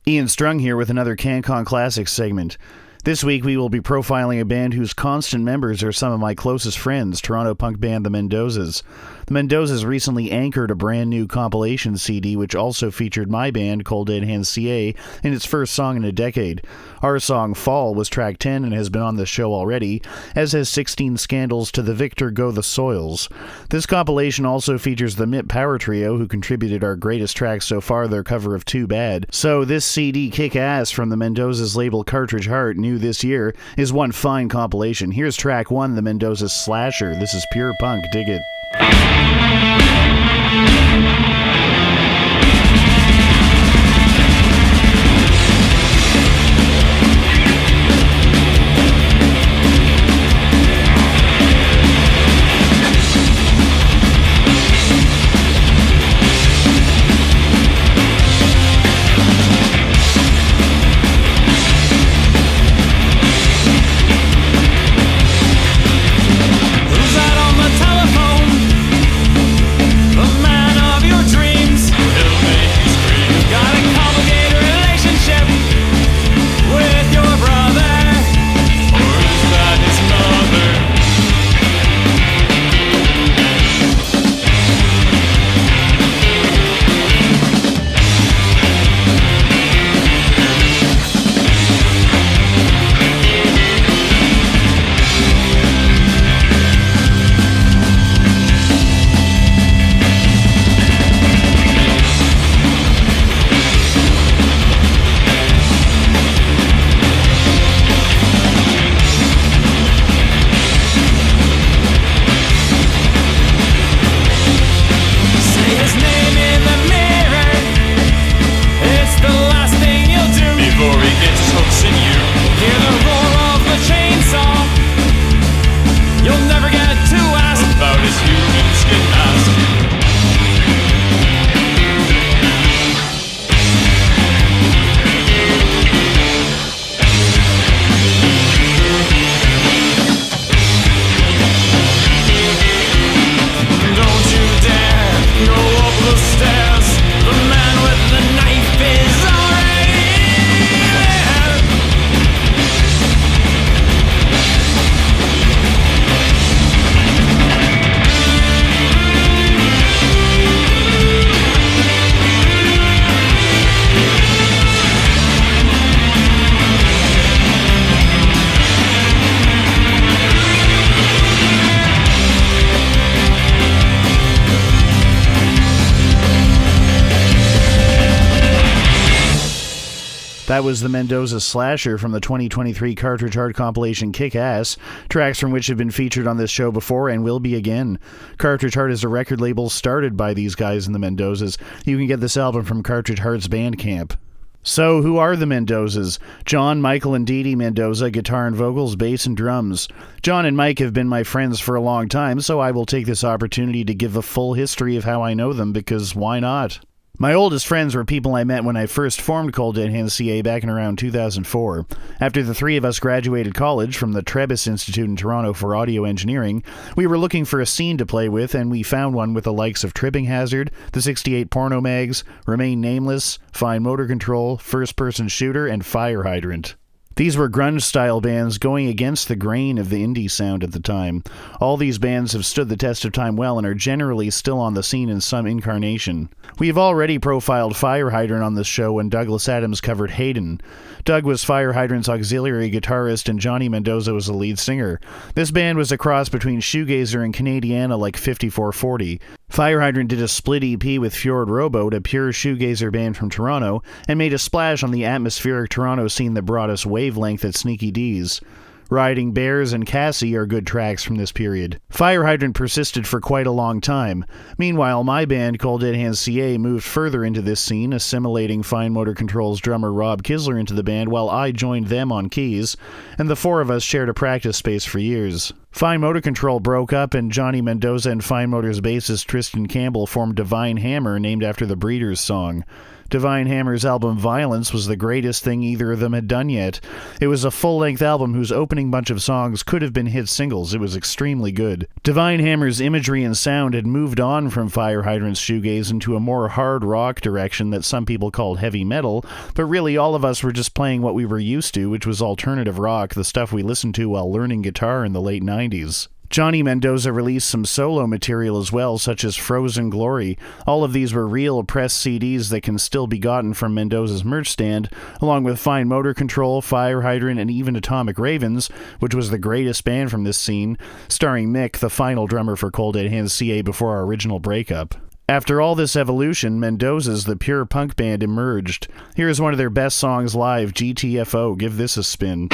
Ian Strung here with another CanCon Classics segment. This week we will be profiling a band whose constant members are some of my closest friends, Toronto punk band the Mendozaz. The Mendozaz recently anchored a brand new compilation CD which also featured my band, Cold Dead Hands CA, in its first song in a decade. Our song Fall was track 10 and has been on the show already, as has 16 Scandals to the Victor Go the Soils. This compilation also features the MIP Power Trio, who contributed our greatest track so far, their cover of Too Bad. So this CD kick-ass from the Mendozaz label Cartridge Heart, new this year, is one fine compilation. Here's track 1, the Mendozaz Slasher. This is pure punk, dig it. That was the Mendozaz Slasher from the 2023 Cartridge Heart compilation Kick-Ass, tracks from which have been featured on this show before and will be again. Cartridge Heart is a record label started by these guys in the Mendozaz. You can get this album from Cartridge Heart's Bandcamp. So, who are the Mendozaz? John, Michael, and Dee Dee Mendoza, guitar and vocals, bass and drums. John and Mike have been my friends for a long time, so I will take this opportunity to give a full history of how I know them, because why not? My oldest friends were people I met when I first formed Cold Dead Hands CA back in around 2004. After the three of us graduated college from the Trebas Institute in Toronto for audio engineering, we were looking for a scene to play with, and we found one with the likes of Tripping Hazard, the 68 Porno Mags, Remain Nameless, Fine Motor Control, First Person Shooter, and Fire Hydrant. These were grunge-style bands going against the grain of the indie sound at the time. All these bands have stood the test of time well and are generally still on the scene in some incarnation. We have already profiled Fire Hydrant on this show when Douglas Adams covered Hayden. Doug was Fire Hydrant's auxiliary guitarist and Johnny Mendoza was the lead singer. This band was a cross between shoegazer and Canadiana like 5440. Fire Hydrant did a split EP with Fjord Rowboat, a pure shoegazer band from Toronto, and made a splash on the atmospheric Toronto scene that brought us Wavelength at Sneaky D's. Riding Bears and Cassie are good tracks from this period. Fire Hydrant persisted for quite a long time. Meanwhile, my band, Cold Dead Hands CA, moved further into this scene, assimilating Fine Motor Control's drummer Rob Kisler into the band while I joined them on keys, and the four of us shared a practice space for years. Fine Motor Control broke up, and Johnny Mendoza and Fine Motor's bassist Tristan Campbell formed Divine Hammer, named after the Breeders song. Divine Hammer's album Violence was the greatest thing either of them had done yet. It was a full-length album whose opening bunch of songs could have been hit singles. It was extremely good. Divine Hammer's imagery and sound had moved on from Fire Hydrant's shoegaze into a more hard rock direction that some people called heavy metal, but really all of us were just playing what we were used to, which was alternative rock, the stuff we listened to while learning guitar in the late 90s. Johnny Mendoza released some solo material as well, such as Frozen Glory. All of these were real pressed CDs that can still be gotten from Mendoza's merch stand, along with Fine Motor Control, Fire Hydrant, and even Atomic Ravens, which was the greatest band from this scene, starring Mick, the final drummer for Cold Dead Hands CA before our original breakup. After all this evolution, Mendoza's the pure punk band emerged. Here's one of their best songs live, GTFO. Give this a spin.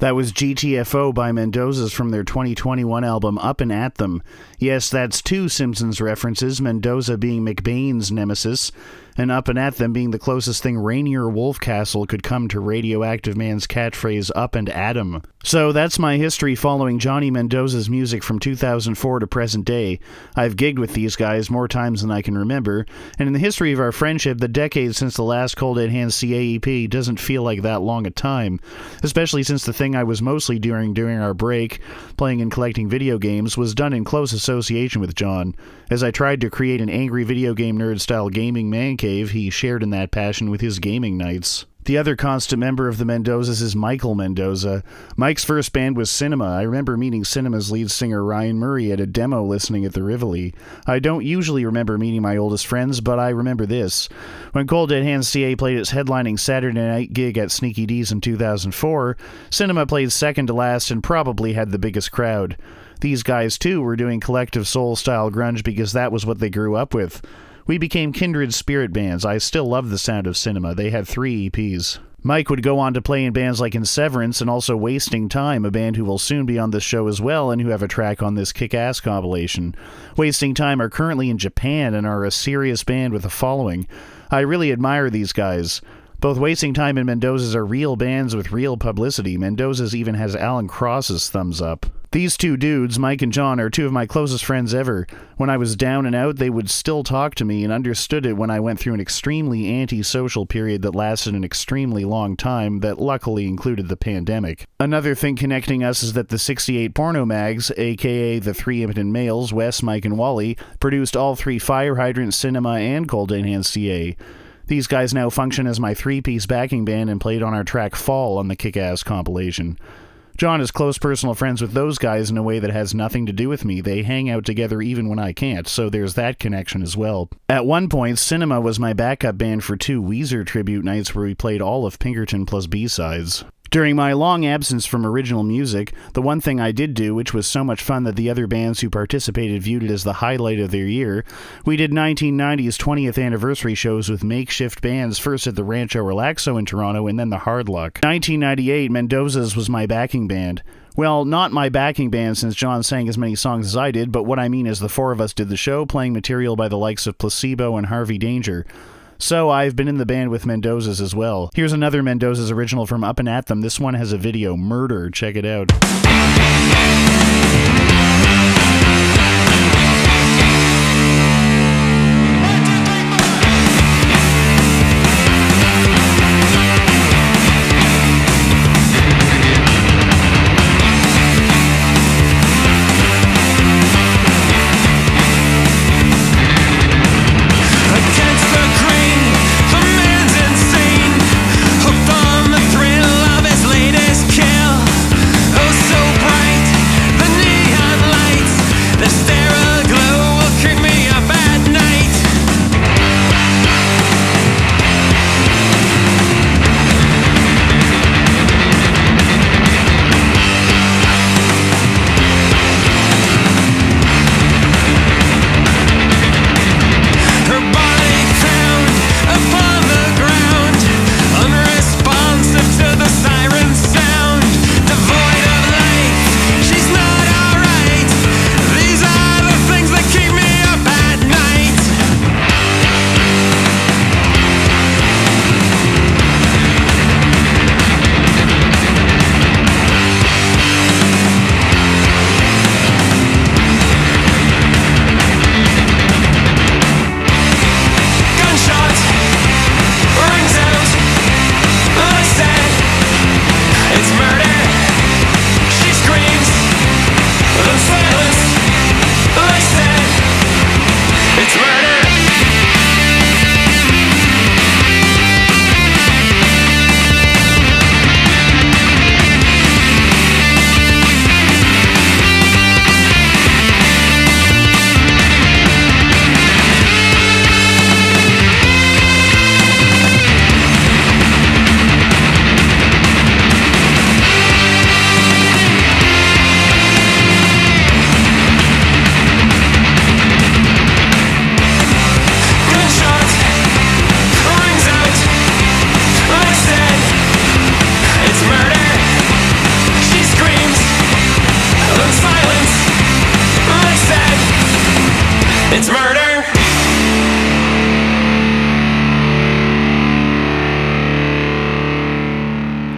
That was GTFO by Mendozaz from their 2021 album Up and At Them. Yes, that's two Simpsons references, Mendoza being McBain's nemesis, and Up and At Them being the closest thing Rainier Wolfcastle could come to Radioactive Man's catchphrase Up and Atom. So that's my history following Johnny Mendoza's music from 2004 to present day. I've gigged with these guys more times than I can remember, and in the history of our friendship, the decade since the last Cold Dead Hands CAEP doesn't feel like that long a time, especially since the thing I was mostly doing during our break, playing and collecting video games, was done in close association with John. As I tried to create an angry video game nerd-style gaming man cave, he shared in that passion with his gaming nights. The other constant member of the Mendozas is Michael Mendoza. Mike's first band was Cinema. I remember meeting Cinema's lead singer Ryan Murray at a demo listening at the Rivoli. I don't usually remember meeting my oldest friends, but I remember this. When Cold Dead Hands CA played its headlining Saturday night gig at Sneaky D's in 2004, Cinema played second to last and probably had the biggest crowd. These guys, too, were doing collective soul-style grunge because that was what they grew up with. We became kindred spirit bands. I still love the sound of Cinema. They had 3 EPs. Mike would go on to play in bands like Inseverance and also Wasting Time, a band who will soon be on this show as well and who have a track on this kick-ass compilation. Wasting Time are currently in Japan and are a serious band with a following. I really admire these guys. Both Wasting Time and Mendozaz are real bands with real publicity. Mendozaz even has Alan Cross's thumbs up. These two dudes, Mike and John, are two of my closest friends ever. When I was down and out, they would still talk to me and understood it when I went through an extremely antisocial period that lasted an extremely long time that luckily included the pandemic. Another thing connecting us is that the 68 Porno Mags, aka the three impotent males, Wes, Mike, and Wally, produced all three Fire Hydrant, Cinema, and Cold Enhanced CA. These guys now function as my three-piece backing band and played on our track Fall on the Kick-Ass compilation. John is close personal friends with those guys in a way that has nothing to do with me. They hang out together even when I can't, so there's that connection as well. At one point, Cinema was my backup band for 2 Weezer tribute nights where we played all of Pinkerton plus B-sides. During my long absence from original music, the one thing I did do, which was so much fun that the other bands who participated viewed it as the highlight of their year, we did 1990's 20th anniversary shows with makeshift bands, first at the Rancho Relaxo in Toronto and then the Hard Luck. 1998, Mendozaz was my backing band. Well, not my backing band since John sang as many songs as I did, but what I mean is the 4 of us did the show, playing material by the likes of Placebo and Harvey Danger. So I've been in the band with Mendozaz as well. Here's another Mendozaz original from Up and At Them. This one has a video, Murder. Check it out.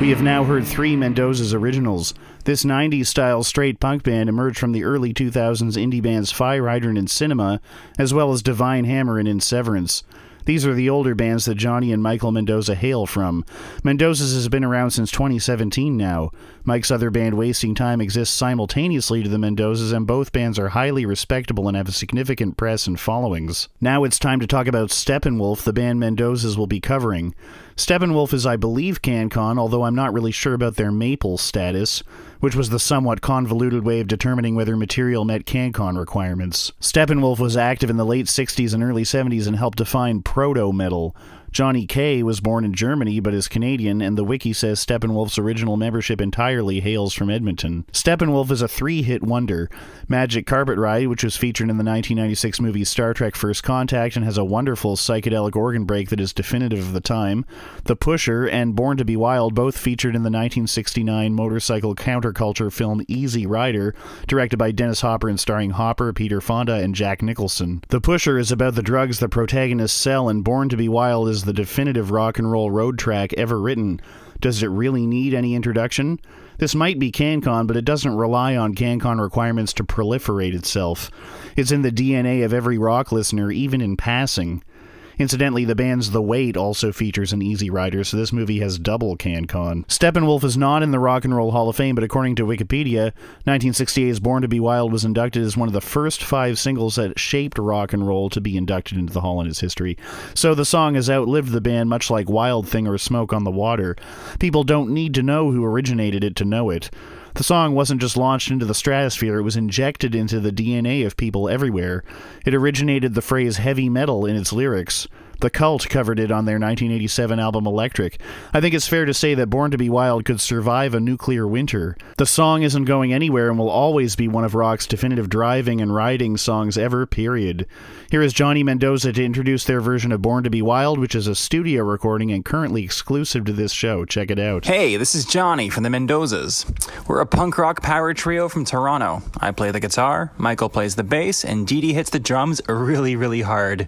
We have now heard 3 Mendozaz originals. This 90s-style straight punk band emerged from the early 2000s indie bands Fire Hydrant and Cinema, as well as Divine Hammer and In Severance. These are the older bands that Johnny and Michael Mendoza hail from. Mendozaz has been around since 2017 now. Mike's other band, Wasting Time, exists simultaneously to the Mendozaz, and both bands are highly respectable and have a significant press and followings. Now it's time to talk about Steppenwolf, the band Mendozaz will be covering. Steppenwolf is, I believe, CanCon, although I'm not really sure about their Maple status, which was the somewhat convoluted way of determining whether material met CanCon requirements. Steppenwolf was active in the late 60s and early 70s and helped define proto-metal. Johnny K was born in Germany but is Canadian, and the wiki says Steppenwolf's original membership entirely hails from Edmonton. Steppenwolf is a 3-hit wonder. Magic Carpet Ride, which was featured in the 1996 movie Star Trek First Contact and has a wonderful psychedelic organ break that is definitive of the time. The Pusher and Born to be Wild, both featured in the 1969 motorcycle counterculture film Easy Rider, directed by Dennis Hopper and starring Hopper, Peter Fonda, and Jack Nicholson. The Pusher is about the drugs the protagonists sell, and Born to be Wild is as the definitive rock and roll road track ever written. Does it really need any introduction? This might be CanCon, but it doesn't rely on CanCon requirements to proliferate itself. It's in the DNA of every rock listener, even in passing. Incidentally, the band's The Wait also features an Easy Rider, so this movie has double CanCon. Steppenwolf is not in the Rock and Roll Hall of Fame, but according to Wikipedia, 1968's Born to Be Wild was inducted as one of the first 5 singles that shaped rock and roll to be inducted into the hall in its history. So the song has outlived the band, much like Wild Thing or Smoke on the Water. People don't need to know who originated it to know it. The song wasn't just launched into the stratosphere, it was injected into the DNA of people everywhere. It originated the phrase heavy metal in its lyrics. The Cult covered it on their 1987 album Electric. I think it's fair to say that Born to Be Wild could survive a nuclear winter. The song isn't going anywhere and will always be one of rock's definitive driving and riding songs ever, period. Here is Johnny Mendoza to introduce their version of Born to Be Wild, which is a studio recording and currently exclusive to this show. Check it out. Hey, this is Johnny from the Mendozaz. We're a punk rock power trio from Toronto. I play the guitar, Michael plays the bass, and Dee Dee hits the drums really, really hard.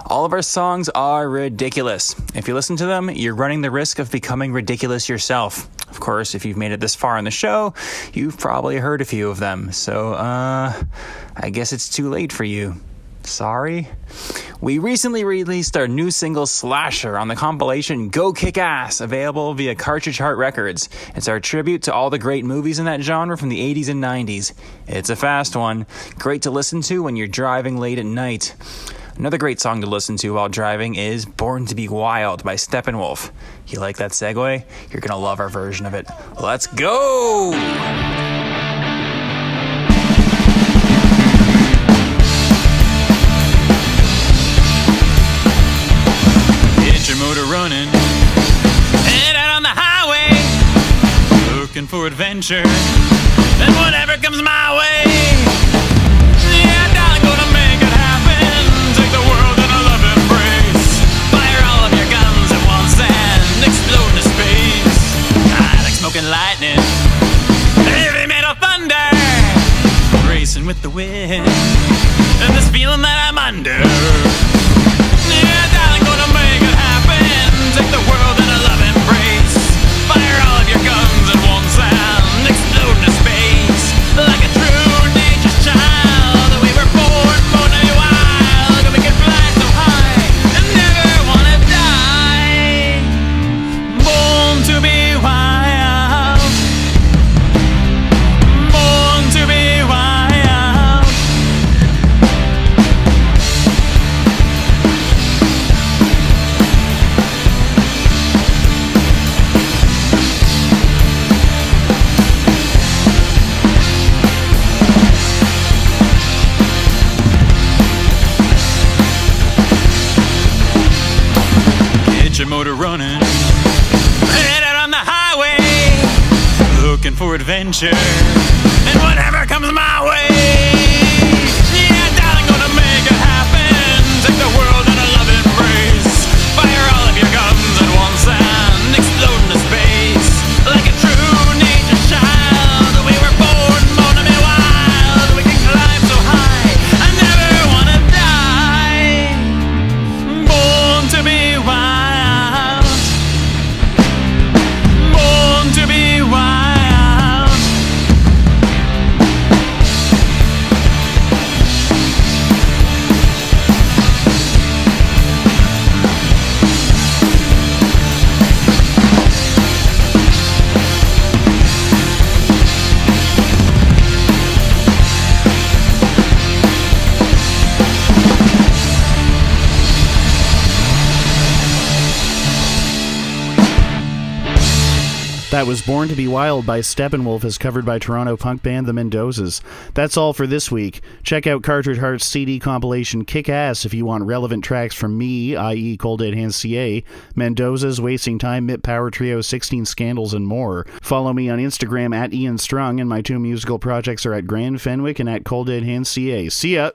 All of our songs are ridiculous. If you listen to them, you're running the risk of becoming ridiculous yourself. Of course, if you've made it this far in the show, you've probably heard a few of them. So, I guess it's too late for you. Sorry. We recently released our new single Slasher on the compilation Go Kick Ass, available via Cartridge Heart Records. It's our tribute to all the great movies in that genre from the 80s and 90s. It's a fast one, great to listen to when you're driving late at night. Another great song to listen to while driving is Born to Be Wild by Steppenwolf. You like that segue? You're gonna love our version of it. Let's go! Your motor running, head out on the highway, looking for adventure, and whatever comes my way. Yeah, darling, gonna make it happen. Take the world in a love embrace. Fire all of your guns at once and explode into space. I like smoking lightning, heavy metal thunder, racing with the wind, and this feeling that I'm under. Yeah, darling, gonna make it happen. Take the world in a love embrace. Fire all of your guns at once and explode into space. Like a true nature's child, we were born to be wild. We can fly so high and never wanna die. Born to be wild. Born to be wild. Your motor running, head out on the highway, looking for adventure, and whatever comes my way. Yeah, darling, gonna make it happen. Take the world in a love embrace. Fire all of your guns at once and explode into space. Like a true nature's child, we were born to be wild. We can climb so high, I never wanna die. Born to be wild. That was Born to Be Wild by Steppenwolf, as covered by Toronto punk band The Mendozaz. That's all for this week. Check out Cartridge Heart's CD compilation Kick Ass if you want relevant tracks from me, i.e. Cold Dead Hands CA, Mendozaz, Wasting Time, MIP Power Trio, 16 Scandals, and more. Follow me on Instagram at Ian Strung, and my 2 musical projects are at Grand Fenwick and at Cold Dead Hands CA. See ya!